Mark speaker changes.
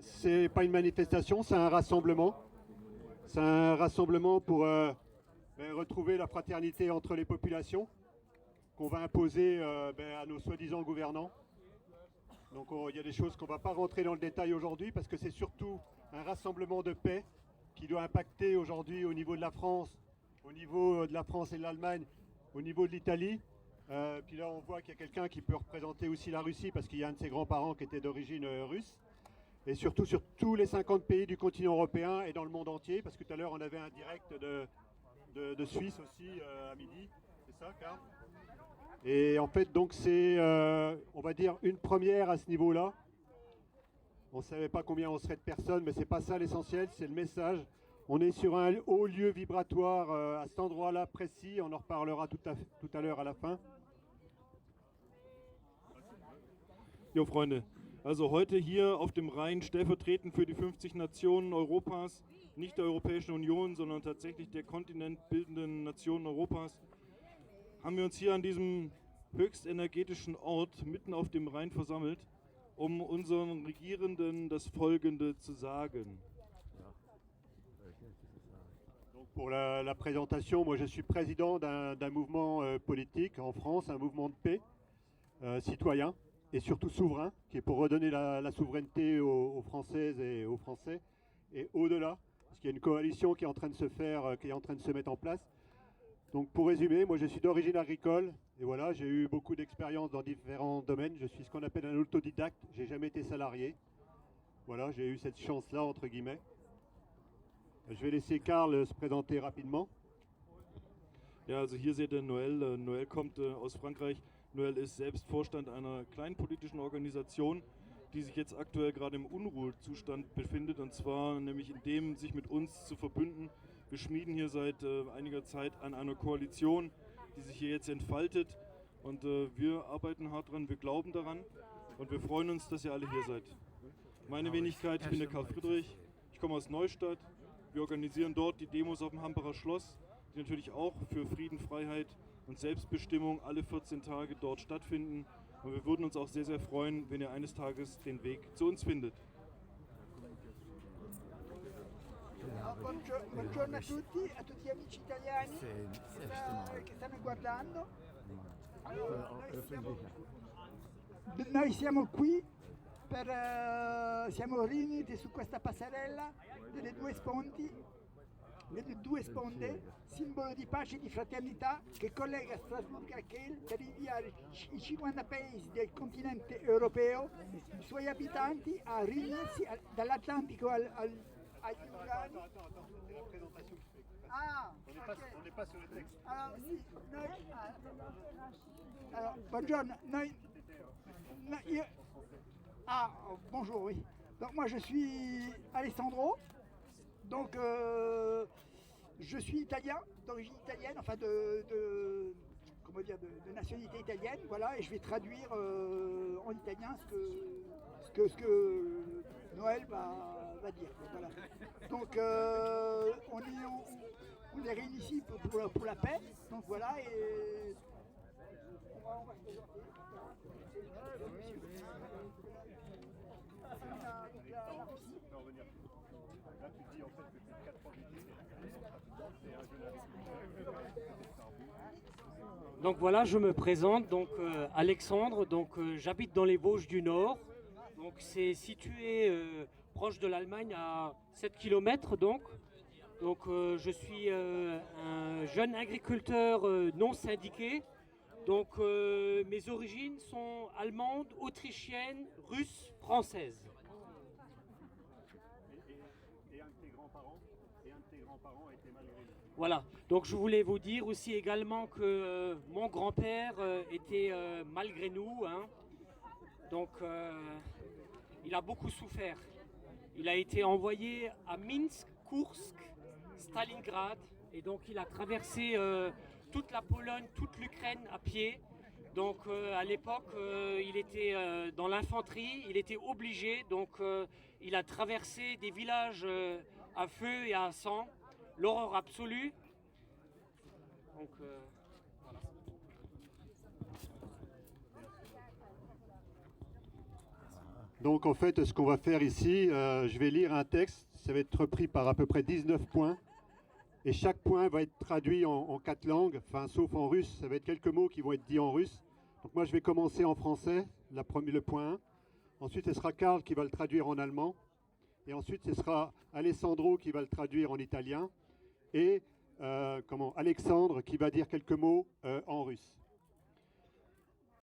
Speaker 1: c'est pas une manifestation, c'est un rassemblement. C'est un rassemblement pour retrouver la fraternité entre les populations qu'on va imposer à nos soi-disant gouvernants. Donc il y a des choses qu'on ne va pas rentrer dans le détail aujourd'hui parce que c'est surtout un rassemblement de paix qui doit impacter aujourd'hui au niveau de la France, au niveau de la France et de l'Allemagne, au niveau de l'Italie. Puis là on voit qu'il y a quelqu'un qui peut représenter aussi la Russie parce qu'il y a un de ses grands-parents qui était d'origine russe. Et surtout sur tous les 50 pays du continent européen et dans le monde entier, parce que tout à l'heure on avait un direct de Suisse aussi à midi, c'est ça Karl? Et en fait donc c'est, on va dire, une première à ce niveau-là. On ne savait pas combien on serait de personnes, mais c'est pas ça l'essentiel, c'est le message. On est sur un haut lieu vibratoire à cet endroit-là précis, on en reparlera tout à l'heure à la fin.
Speaker 2: Jo, Freunde, also heute hier auf dem Rhein stellvertretend für die 50 Nationen Europas, nicht der Europäischen Union, sondern tatsächlich der kontinentbildenden Nationen Europas, haben wir uns hier an diesem höchst energetischen Ort mitten auf dem Rhein versammelt, um unseren Regierenden das Folgende zu sagen.
Speaker 1: Donc pour la présentation, moi je suis président d'un mouvement politique en France, un mouvement de paix citoyen et surtout souverain, qui est pour redonner la souveraineté aux Françaises et aux Français, et au-delà, parce qu'il y a une coalition qui est en train de se faire, qui est en train de se mettre en place. Donc pour résumer, moi je suis d'origine agricole, et voilà, j'ai eu beaucoup d'expérience dans différents domaines. Je suis ce qu'on appelle un autodidacte, j'ai jamais été salarié. Voilà, j'ai eu cette chance-là, entre guillemets. Je vais laisser Karl se présenter rapidement.
Speaker 2: Ja, also hier seht ihr Noël. Noël kommt aus Frankreich. Noël ist selbst Vorstand einer kleinen politischen Organisation, die sich jetzt aktuell gerade im Unruhezustand befindet, und zwar nämlich in dem, sich mit uns zu verbünden. Wir schmieden hier seit einiger Zeit an einer Koalition, die sich hier jetzt entfaltet, und wir arbeiten hart dran, wir glauben daran und wir freuen uns, dass ihr alle hier seid. Meine Wenigkeit, ich bin der Karl Friedrich, ich komme aus Neustadt. Wir organisieren dort die Demos auf dem Hampacher Schloss, die natürlich auch für Frieden, Freiheit und Selbstbestimmung alle 14 Tage dort stattfinden. Und wir würden uns auch sehr, sehr freuen, wenn ihr eines Tages den Weg zu uns findet.
Speaker 3: Buongiorno a tutti gli amici italiani che stanno guardando. Noi siamo qui siamo riuniti su questa passerella delle due sponde, simbolo di pace e di fraternità che collega Strasburgo e Kiel per inviare i 50 paesi del continente europeo, i suoi abitanti, a riunirsi dall'Atlantico agli Urani.
Speaker 1: C'est la présentation qui fait.
Speaker 3: Ah,
Speaker 1: On n'est pas sur le texte.
Speaker 3: Alors, sì, alors, buongiorno, bonjour, oui. Donc moi je suis Alessandro, donc je suis italien, d'origine italienne, enfin comment dire, de nationalité italienne, voilà, et je vais traduire en italien ce que Noël va dire, voilà. Donc on est réunis ici pour la paix, donc voilà, et on va se présenter.
Speaker 1: On peut en revenir. Là, tu dis en fait que c'est 4 ans c'est un jeune agriculteur.
Speaker 4: Donc voilà, je me présente, donc Alexandre, donc j'habite dans les Vosges du Nord. Donc c'est situé proche de l'Allemagne à 7 km donc. Donc je suis un jeune agriculteur non syndiqué. Donc mes origines sont allemandes, autrichiennes, russes, françaises.
Speaker 1: Et un de tes grands-parents était malgré lui.
Speaker 4: Voilà, donc je voulais vous dire aussi également que mon grand-père était malgré nous, hein. Donc il a beaucoup souffert. Il a été envoyé à Minsk, Koursk, Stalingrad, et donc il a traversé toute la Pologne, toute l'Ukraine à pied. Donc à l'époque, il était dans l'infanterie, il était obligé, donc il a traversé des villages à feu et à sang, l'horreur absolue. Donc voilà.
Speaker 1: Donc en fait, ce qu'on va faire ici, je vais lire un texte, ça va être repris par à peu près 19 points. Et chaque point va être traduit en 4 langues, enfin sauf en russe, ça va être quelques mots qui vont être dits en russe. Donc moi je vais commencer en français, le point 1. Ensuite ce sera Karl qui va le traduire en allemand. Et ensuite ce sera Alessandro qui va le traduire en italien. Et Alexandre qui va dire quelques mots en russe.